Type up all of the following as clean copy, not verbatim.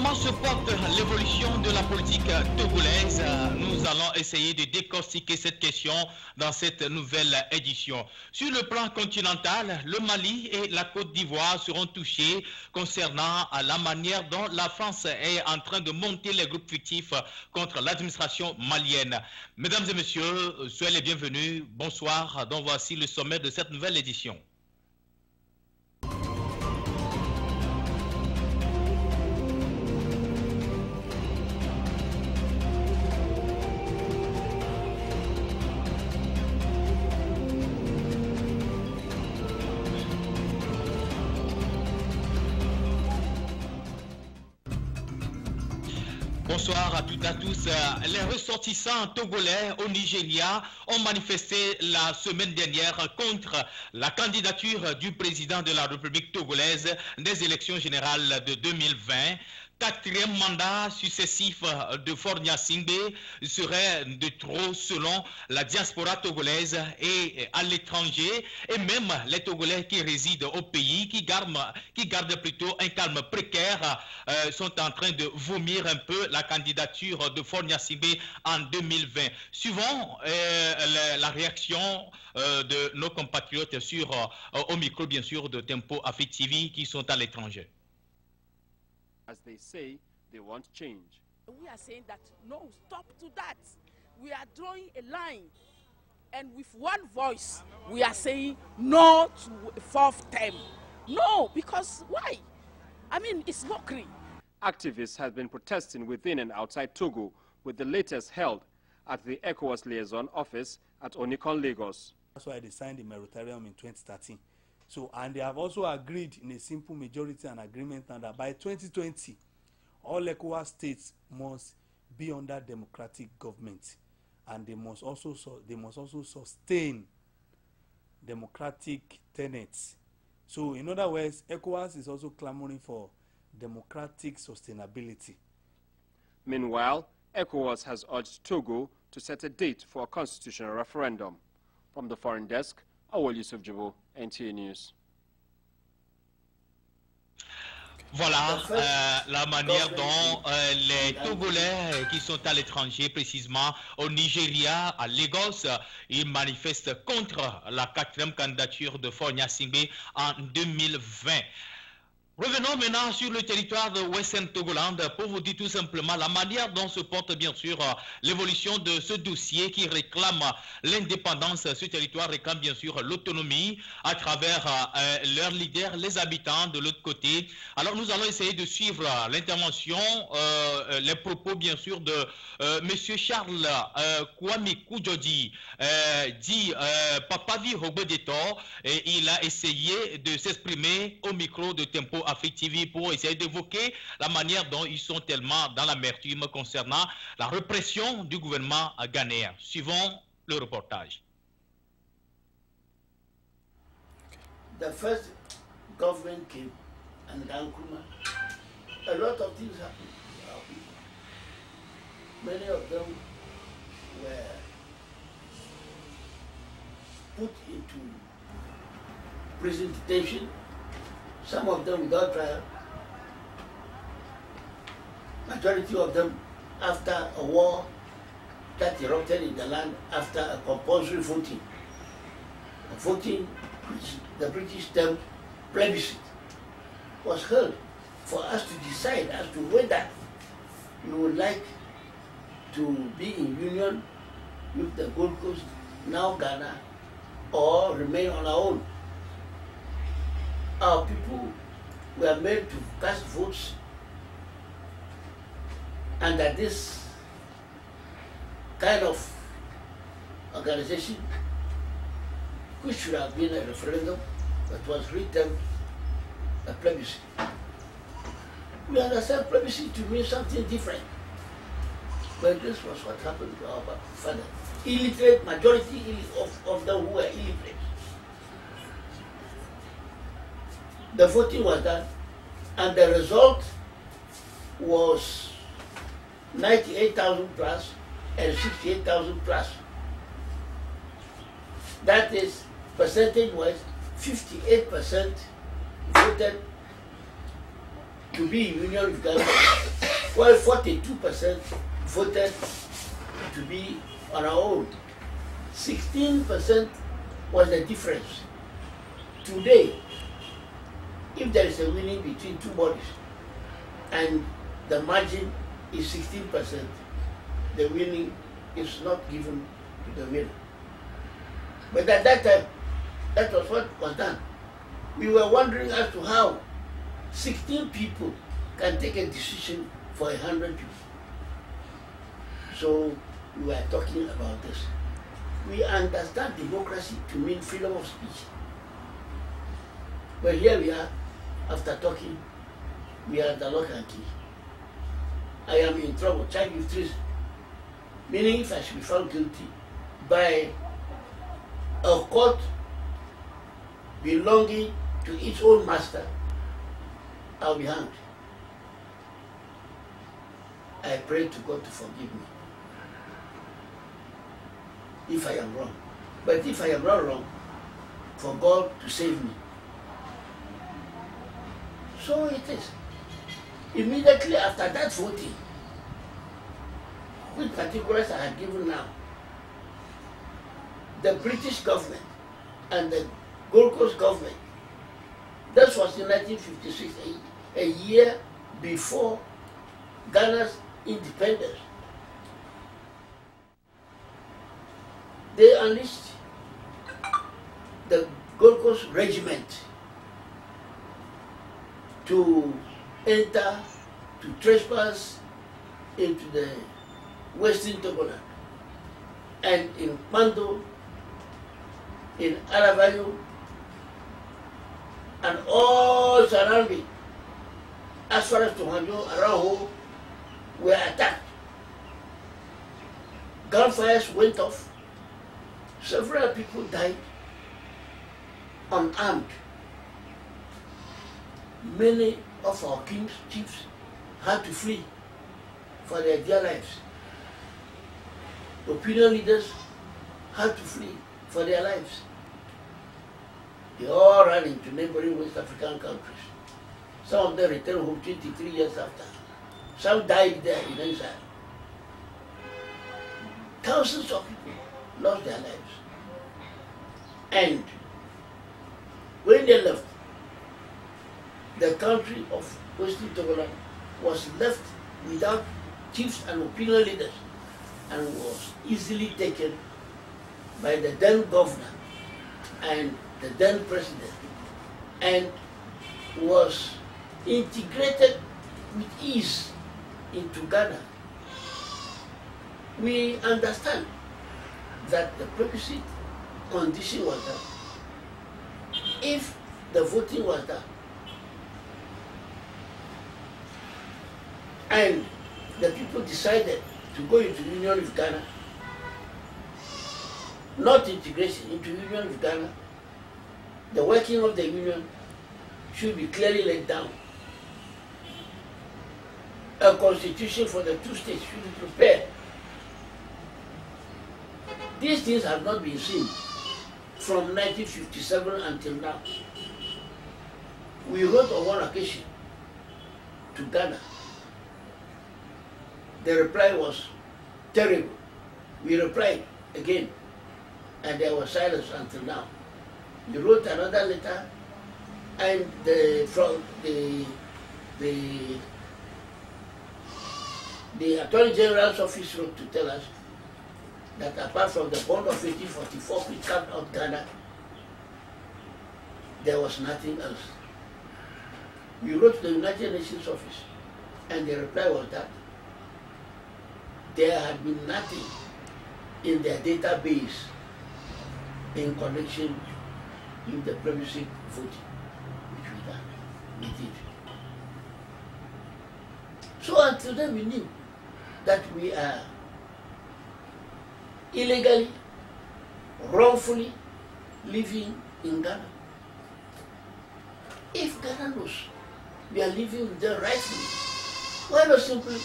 Comment se porte l'évolution de la politique togolaise? Nous allons essayer de décortiquer cette question dans cette nouvelle édition. Sur le plan continental, le Mali et la Côte d'Ivoire seront touchés concernant la manière dont la France est en train de monter les groupes fictifs contre l'administration malienne. Mesdames et messieurs, soyez les bienvenus. Bonsoir. Donc voici le sommet de cette nouvelle édition. Bonsoir à toutes et à tous. Les ressortissants togolais au Nigeria ont manifesté la semaine dernière contre la candidature du président de la République togolaise des élections générales de 2020. Quatrième mandat successif de Faure Gnassingbé serait de trop selon la diaspora togolaise et à l'étranger, et même les Togolais qui résident au pays, qui gardent plutôt un calme précaire, sont en train de vomir un peu la candidature de Faure Gnassingbé en 2020. Suivant la réaction de nos compatriotes au micro bien sûr de Tempo Afrique TV qui sont à l'étranger. As they say, they want change. We are saying that no, stop to that. We are drawing a line, and with one voice, we are saying no to a fourth term. No, because why? I mean, it's mockery. Activists have been protesting within and outside Togo, with the latest held at the ECOWAS liaison office at Onikon, Lagos. That's why they signed the moratorium in 2013. So, and they have also agreed in a simple majority and agreement that by 2020, all ECOWAS states must be under democratic government, and they must also sustain democratic tenets. So, in other words, ECOWAS is also clamoring for democratic sustainability. Meanwhile, ECOWAS has urged Togo to set a date for a constitutional referendum. From the foreign desk, Awol Yusuf Jibo, NTA News. Voilà la manière dont les Togolais qui sont à l'étranger, précisément au Nigeria, à Lagos, ils manifestent contre la quatrième candidature de Faure Gnassingbé en 2020. Revenons maintenant sur le territoire de Western Togoland pour vous dire tout simplement la manière dont se porte bien sûr l'évolution de ce dossier qui réclame l'indépendance. Ce territoire réclame bien sûr l'autonomie à travers leurs leaders, les habitants de l'autre côté. Alors nous allons essayer de suivre l'intervention, les propos bien sûr de M. Charles Kwame Koudjodi, dit Papavi Robodeto, et il a essayé de s'exprimer au micro de Tempo Afrique TV pour essayer d'évoquer la manière dont ils sont tellement dans l'amertume concernant la répression du gouvernement ghanéen. Suivons le reportage. The first government came and Nkrumah. A lot of things happened to our people. Many of them were put into prison detention. Some of them without trial, majority of them after a war that erupted in the land after a compulsory voting. A voting which the British termed plebiscite was held for us to decide as to whether we would like to be in union with the Gold Coast, now Ghana, or remain on our own. Our people were made to cast votes under this kind of organization, which should have been a referendum, but was written a plebiscite. We understand plebiscite to mean something different, but this was what happened to our father. Illiterate, majority of them who were illiterate. The voting was done, and the result was 98,000 plus and 68,000 plus. That is, percentage-wise, 58% voted to be in union with Ghana, while 42% voted to be on our own. 16% was the difference. Today, if there is a winning between two bodies and the margin is 16%, the winning is not given to the winner. But at that time, that was what was done. We were wondering as to how 16 people can take a decision for 100 people. So we were talking about this. We understand democracy to mean freedom of speech. But here we are, after talking, we are at the lock and key. I am in trouble, charged with treason. Meaning if I should be found guilty by a court belonging to its own master, I'll be hanged. I pray to God to forgive me if I am wrong. But if I am not wrong, for God to save me. So it is. Immediately after that voting, which particulars I have given now, the British government and the Gold Coast government, that was in 1956, a year before Ghana's independence. They unleashed the Gold Coast Regiment to enter, to trespass into the Western Togoland, and in Pando, in Aravallo, and all surrounding, as far as Tohanjo, Araujo, were attacked. Gunfires went off. Several people died unarmed. Many of our kings, chiefs, had to flee for their dear lives. Opinion leaders had to flee for their lives. They all ran into neighboring West African countries. Some of them returned home 23 years after. Some died there in exile. Thousands of people lost their lives. And when they left, the country of Western Togoland was left without chiefs and opinion leaders, and was easily taken by the then governor and the then president, and was integrated with ease into Ghana. We understand that the plebiscite condition was done. If the voting was done, and the people decided to go into union with Ghana, not integration, into union with Ghana, the working of the union should be clearly laid down. A constitution for the two states should be prepared. These things have not been seen from 1957 until now. We wrote on one occasion to Ghana. The reply was terrible. We replied again, and there was silence until now. We wrote another letter, and from the Attorney General's office wrote to tell us that apart from the bond of 1844 which carved out Ghana, there was nothing else. We wrote to the United Nations office, and the reply was that there had been nothing in their database in connection with the plebiscite voting, which we did. So until then we knew that we are illegally, wrongfully living in Ghana. If Ghana knows we are living with them rightfully, why not simply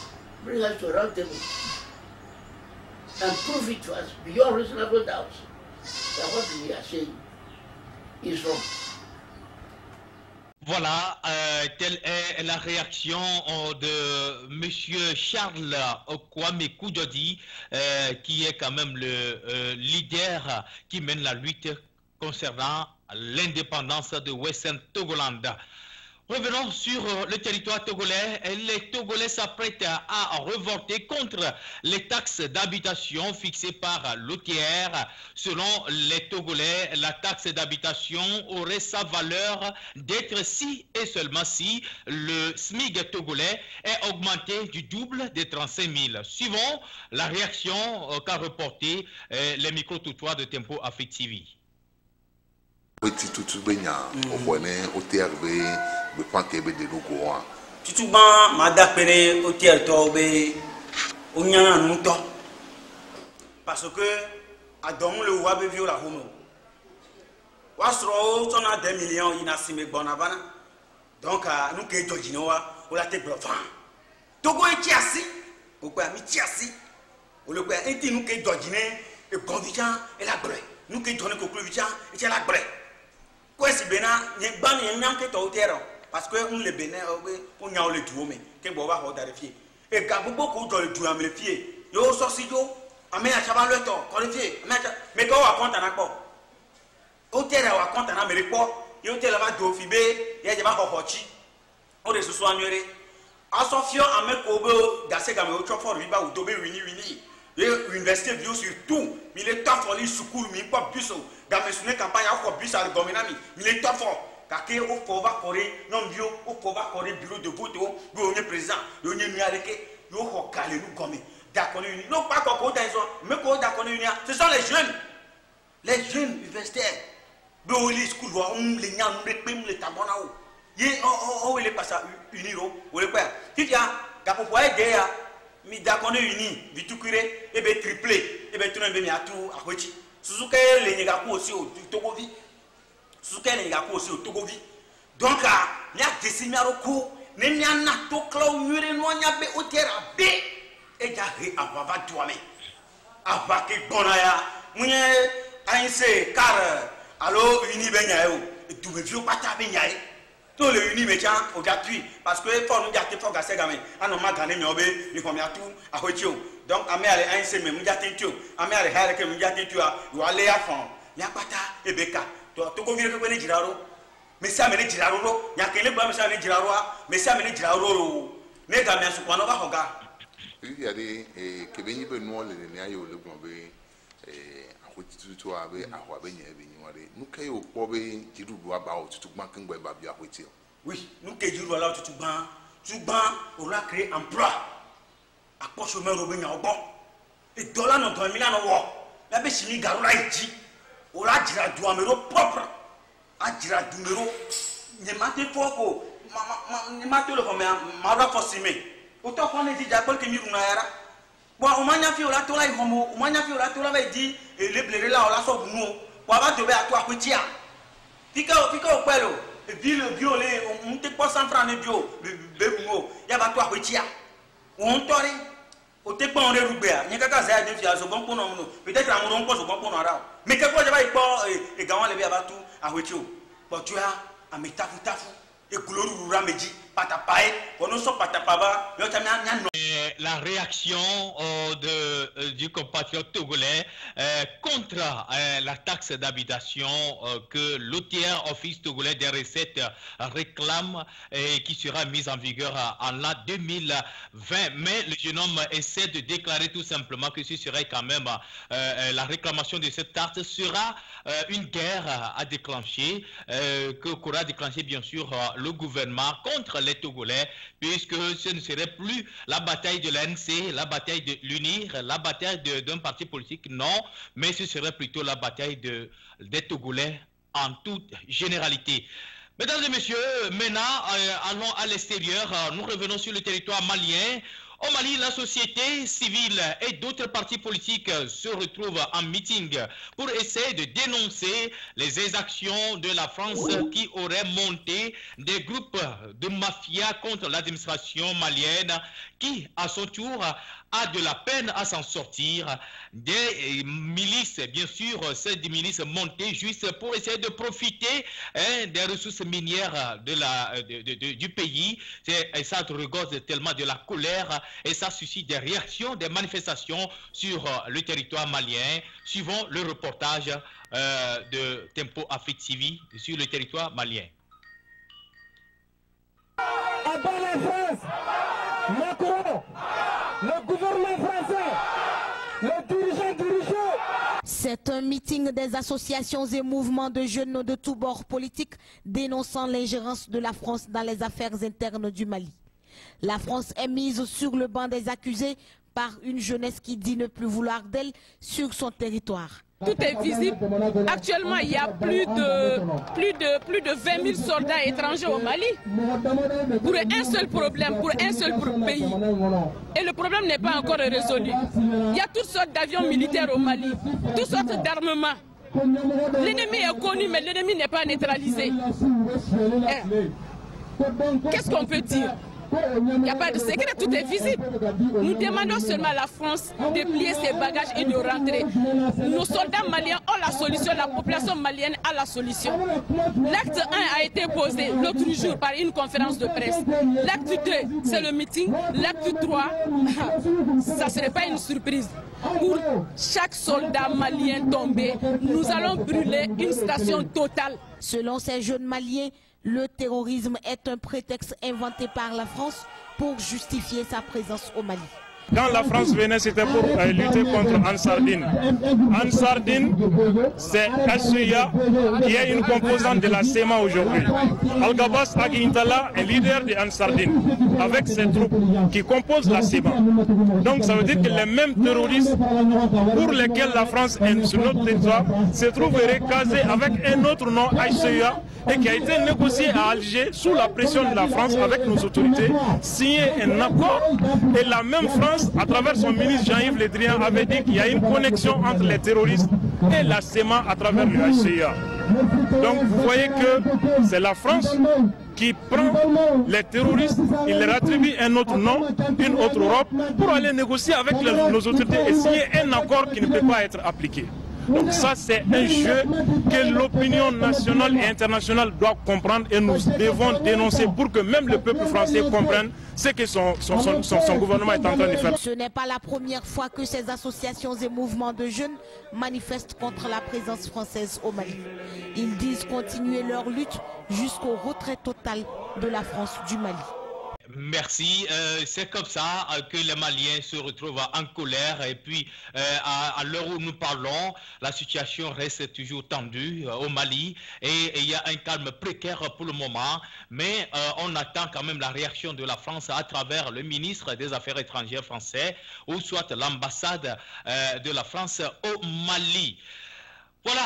bring us to a round table and prove it to us beyond reasonable doubts that what we are saying is wrong? Voilà, telle est la réaction de M. Charles Kwame Koudjodi, qui est quand même le leader qui mène la lutte concernant l'indépendance de Western Togoland. Revenons sur le territoire togolais. Les Togolais s'apprêtent à revoter contre les taxes d'habitation fixées par l'OTR. Selon les Togolais, la taxe d'habitation aurait sa valeur d'être si et seulement si le SMIC togolais est augmenté du double des 35 000. Suivons la réaction qu'a reporté les micro-trottoirs de Tempo Afrique TV. Tutuban mada pere o tier to be o nyana nuto parce que adom le wa be viola hono wa sro so na 2 millions ina sime gbona bana donc nous ke jojino wa o la te blofan togo e tiasi o kwa mi tiasi o le kwa enti nous ke jojine e conviction e la bre nous ke jone ko conviction e la bre ko si bena ni ban ni nyam ke to tero parce que on le bénin on y a le tout mais que bon va vérifier et quand beaucoup dans le tout amplifié yo sorti yo amé a chaba le temps qualifié mais quand on compte en accord au terrain on compte en amérique yo tele va do fibé ya jaba ko hochi on de so annuere asofio amé ko be gase game o chofo riba o dobe wini université bio sur tout il est top for les school mi pas bus game sune campagne a ko bus al gominami il est top for kake o fova kore non bio o fova kore bureau de vote o go on président yo nye mi areke yo ko kale nu gomi d'accord uni non pas ko ta so mais ko d'accord uni ce sont les jeunes universitaires do li school wa on le nyam repem le tabona o ye o le passa uniro o le kwa tifia gapo po ide ya mi d'accord uni vitukure e be triplé e be tuno be mi atu akochi suzuke le nyega ko aussi o togovi suzuke le nyega ko aussi o togovi donc nya décimé aroko ne nya na to klaw yure no nya be o terra be e ja he avava tuame avake bona ya munye ainse car allo uni be nya e o tu me vieux pata be nya e to le uni me chan o gratuit parce que for nous jate for gase gamin ano ma gane mi obe mi ko mi atu ahochi o donc ame ale ainse me mu jate tu ame ale hare ke mu jate tu a yo ale ya fon ya pata e beka to ko vire ko ne jiraro mais ça me ne jiraro ro nya kele ba me ça ne jiraro a mais ça me ne jiraro ro ne ga me su kwa no ba hoga il y a des que benyi be no le ne ayo le gbon be tutu abe ahwa be nya be nyiware nuke yo po be jirudu aba o tutu gban kan gba ba bia hweti o oui nuke jirudu ala tutu gban o la créer emploi apo chômeur o be nya ogbo e dollar no 2 million wo la be simi garu la iji o la jira du amero propre a jira du mero ne mate foko ne mate le comme ma ra fosime o to ko ne di jakol ke mi runa yara bon o manya fi o la to la homo o manya fi o la to la va di e le blere la o la so bunu o ba do be atu akwetia fika o pelo e bi le bio le on te pas 100 francs ne bio be bunu ya ba to akwetia on tori o te pa on re rugbe a yin kaka za de fi aso bon pono mu peut-être amuro on ko so bon pono ara mais ke ko je ba ipo e gawon le bi aba tu akwetia o but tu a ametafu tafu e gloru rura meji patapae kono so patapaba yo tamia nya no. La réaction du compatriote togolais contre la taxe d'habitation que l'OTR, Office togolais des recettes, réclame et qui sera mise en vigueur en l'an 2020. Mais le jeune homme essaie de déclarer tout simplement que ce serait quand même la réclamation de cette taxe sera une guerre à déclencher, qu'aura déclenché bien sûr le gouvernement contre les Togolais, puisque ce ne serait plus la bataille de l'ANC, la bataille de l'UNIR, la bataille d'un parti politique, non, mais ce serait plutôt la bataille des Togolais en toute généralité. Mesdames et messieurs, maintenant, allons à l'extérieur, nous revenons sur le territoire malien. Au Mali, la société civile et d'autres partis politiques se retrouvent en meeting pour essayer de dénoncer les exactions de la France qui aurait monté des groupes de mafia contre l'administration malienne qui, à son tour, a de la peine à s'en sortir. Des milices, bien sûr, c'est des milices montées juste pour essayer de profiter des ressources minières du pays. Et ça regorge tellement de la colère et ça suscite des réactions, des manifestations sur le territoire malien. Suivons le reportage de Tempo Afrique TV sur le territoire malien. À bas la France, Macron, le gouvernement français, le dirigeant. C'est un meeting des associations et mouvements de jeunes de tous bords politiques dénonçant l'ingérence de la France dans les affaires internes du Mali. La France est mise sur le banc des accusés par une jeunesse qui dit ne plus vouloir d'elle sur son territoire. Tout est visible. Actuellement, il y a plus de 20 000 soldats étrangers au Mali pour un seul problème, pour un seul pays. Et le problème n'est pas encore résolu. Il y a toutes sortes d'avions militaires au Mali, toutes sortes d'armements. L'ennemi est connu, mais l'ennemi n'est pas neutralisé. Qu'est-ce qu'on peut dire? Il n'y a pas de secret, tout est visible. Nous demandons seulement à la France de plier ses bagages et de rentrer. Nos soldats maliens ont la solution, la population malienne a la solution. L'acte 1 a été posé l'autre jour par une conférence de presse. L'acte 2, c'est le meeting. L'acte 3, ça ne serait pas une surprise. Pour chaque soldat malien tombé, nous allons brûler une station totale. Selon ces jeunes maliens, le terrorisme est un prétexte inventé par la France pour justifier sa présence au Mali. Quand la France venait, c'était pour lutter contre Ansardine. Ansardine, c'est SEA qui est une composante de la SEMA aujourd'hui. Al-Gabas Aguintala est leader de Ansardine avec ses troupes qui composent la SEMA. Donc ça veut dire que les mêmes terroristes pour lesquels la France est sur notre territoire se trouveraient casés avec un autre nom, SEA, et qui a été négocié à Alger sous la pression de la France avec nos autorités, signé un accord et la même France, à travers son ministre Jean-Yves Le Drian, avait dit qu'il y a une connexion entre les terroristes et la SEMA à travers le HCA. Donc vous voyez que c'est la France qui prend les terroristes, il leur attribue un autre nom, une autre Europe, pour aller négocier avec nos autorités et signer un accord qui ne peut pas être appliqué. Donc ça, c'est un jeu que l'opinion nationale et internationale doit comprendre et nous devons dénoncer pour que même le peuple français comprenne ce que son gouvernement est en train de faire. Ce n'est pas la première fois que ces associations et mouvements de jeunes manifestent contre la présence française au Mali. Ils disent continuer leur lutte jusqu'au retrait total de la France du Mali. Merci. C'est comme ça que les Maliens se retrouvent en colère et puis à l'heure où nous parlons, la situation reste toujours tendue au Mali et il y a un calme précaire pour le moment, mais on attend quand même la réaction de la France à travers le ministre des Affaires étrangères français ou soit l'ambassade de la France au Mali. Voilà,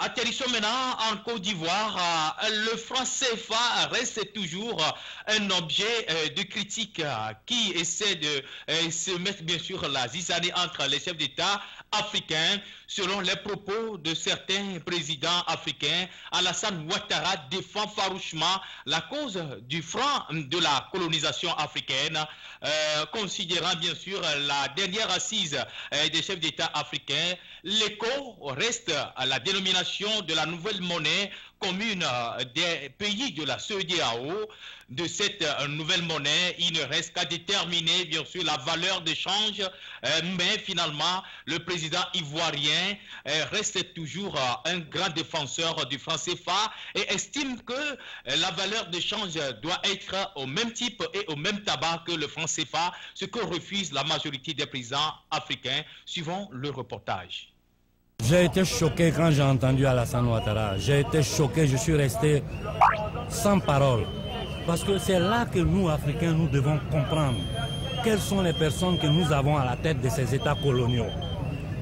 atterrissons maintenant en Côte d'Ivoire. Le franc CFA reste toujours un objet de critique qui essaie de se mettre bien sûr la zizanie entre les chefs d'État africains. Selon les propos de certains présidents africains, Alassane Ouattara défend farouchement la cause du franc de la colonisation africaine, considérant bien sûr la dernière assise des chefs d'État africains. L'écho reste à la dénomination de la nouvelle monnaie commune des pays de la CEDEAO. De cette nouvelle monnaie, il ne reste qu'à déterminer bien sûr la valeur d'échange, mais finalement le président ivoirien reste toujours un grand défenseur du franc CFA et estime que la valeur d'échange doit être au même type et au même tabac que le franc CFA, ce que refuse la majorité des présidents africains. Suivons le reportage. J'ai été choqué quand j'ai entendu Alassane Ouattara. J'ai été choqué, je suis resté sans parole. Parce que c'est là que nous, Africains, nous devons comprendre quelles sont les personnes que nous avons à la tête de ces États coloniaux.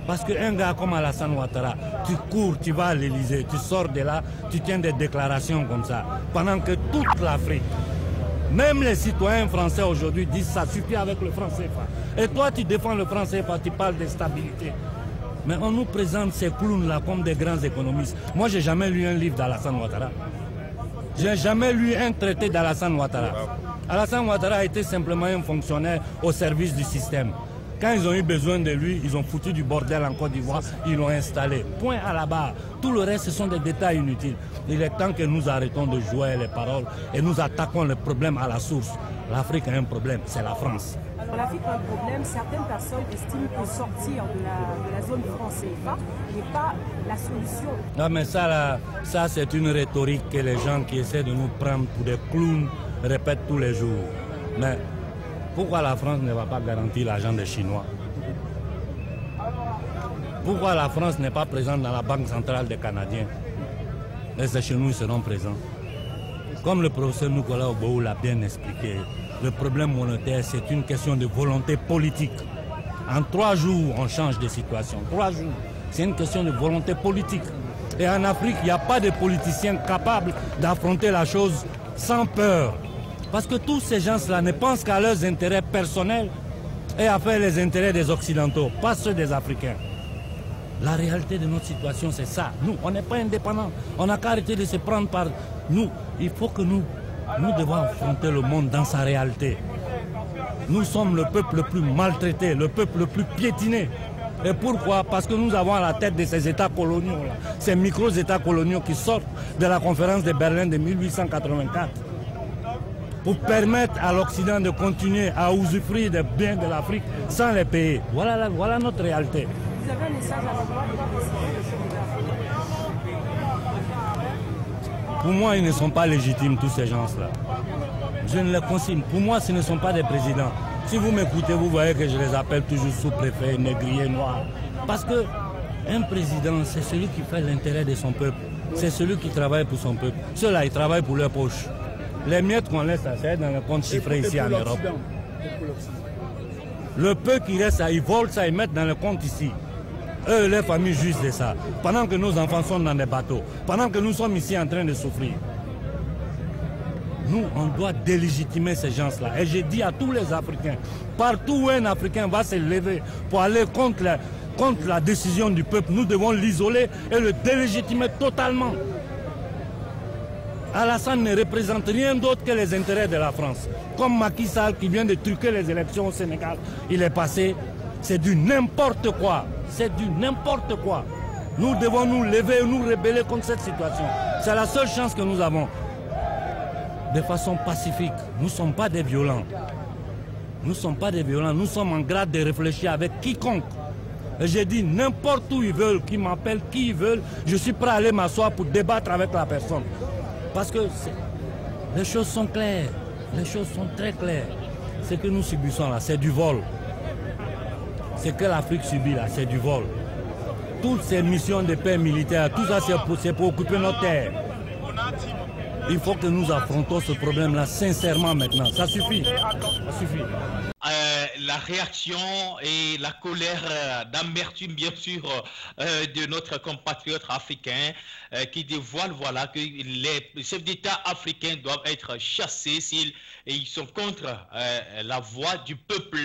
Parce qu'un gars comme Alassane Ouattara, tu cours, tu vas à l'Élysée, tu sors de là, tu tiens des déclarations comme ça. Pendant que toute l'Afrique, même les citoyens français aujourd'hui disent ça suffit avec le franc CFA. Et toi, tu défends le franc CFA, tu parles de stabilité. Mais on nous présente ces clowns-là comme des grands économistes. Moi, je n'ai jamais lu un livre d'Alassane Ouattara. Je n'ai jamais lu un traité d'Alassane Ouattara. Alassane Ouattara a été simplement un fonctionnaire au service du système. Quand ils ont eu besoin de lui, ils ont foutu du bordel en Côte d'Ivoire, ils l'ont installé. Point à la barre. Tout le reste, ce sont des détails inutiles. Il est temps que nous arrêtons de jouer les paroles et nous attaquons le problème à la source. L'Afrique a un problème, c'est la France. Alors l'Afrique a un problème, certaines personnes estiment que sortir de la zone franc CFA n'est pas la solution. Non mais ça c'est une rhétorique que les gens qui essaient de nous prendre pour des clowns répètent tous les jours. Mais pourquoi la France ne va pas garantir l'argent des Chinois? Pourquoi la France n'est pas présente dans la Banque centrale des Canadiens? Les chez nous seront présents. Comme le professeur Nicolas Oboou l'a bien expliqué, le problème monétaire, c'est une question de volonté politique. En 3 jours, on change de situation. 3 jours, c'est une question de volonté politique. Et en Afrique, il n'y a pas de politiciens capables d'affronter la chose sans peur. Parce que tous ces gens-là ne pensent qu'à leurs intérêts personnels et à faire les intérêts des Occidentaux, pas ceux des Africains. La réalité de notre situation, c'est ça. Nous, on n'est pas indépendants. On n'a qu'à arrêter de se prendre par nous. Il faut que nous devons affronter le monde dans sa réalité. Nous sommes le peuple le plus maltraité, le peuple le plus piétiné. Et pourquoi? Parce que nous avons à la tête de ces États coloniaux, ces micro-États coloniaux qui sortent de la conférence de Berlin de 1884. Pour permettre à l'Occident de continuer à usufruire des biens de l'Afrique sans les payer. Voilà notre réalité. Vous avez un message à l'endroit de Pour moi, ils ne sont pas légitimes, tous ces gens-là. Je ne les consigne. Pour moi, ce ne sont pas des présidents. Si vous m'écoutez, vous voyez que je les appelle toujours sous-préfet, négrier, noir. Parce qu'un président, c'est celui qui fait l'intérêt de son peuple. C'est celui qui travaille pour son peuple. Ceux-là, ils travaillent pour leur poche. Les miettes qu'on laisse, c'est dans le compte chiffré ici en Europe. Le peu qui reste, ils volent ça, ils mettent dans le compte ici. Eux, les familles jouissent de ça. Pendant que nos enfants sont dans des bateaux. Pendant que nous sommes ici en train de souffrir. Nous, on doit délégitimer ces gens-là. Et je dis à tous les Africains, partout où un Africain va se lever pour aller contre la décision du peuple, nous devons l'isoler et le délégitimer totalement. Alassane ne représente rien d'autre que les intérêts de la France. Comme Macky Sall qui vient de truquer les élections au Sénégal, il est passé, c'est du n'importe quoi. C'est du n'importe quoi. Nous devons nous lever et nous rebeller contre cette situation. C'est la seule chance que nous avons. De façon pacifique. Nous ne sommes pas des violents. Nous ne sommes pas des violents. Nous sommes en grade de réfléchir avec quiconque. Et j'ai dit n'importe où ils veulent, qu'ils m'appellent, qui ils veulent, je suis prêt à aller m'asseoir pour débattre avec la personne. Parce que les choses sont claires. Les choses sont très claires. Ce que nous subissons là, c'est du vol. Ce que l'Afrique subit là, c'est du vol. Toutes ces missions de paix militaire, tout ça c'est pour occuper nos terres. Il faut que nous affrontons ce problème-là sincèrement maintenant. Ça suffit. Ça suffit. La réaction et la colère d'amertume, bien sûr, de notre compatriote africain qui dévoile que les chefs d'État africains doivent être chassés s'ils sont contre la voix du peuple.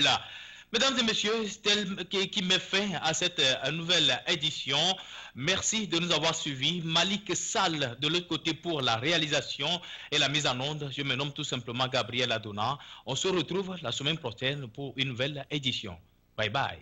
Mesdames et messieurs, c'est tel qui met fin à cette nouvelle édition. Merci de nous avoir suivis. Malik Sall de l'autre côté pour la réalisation et la mise en onde. Je me nomme tout simplement Gabriel Adona. On se retrouve la semaine prochaine pour une nouvelle édition. Bye bye.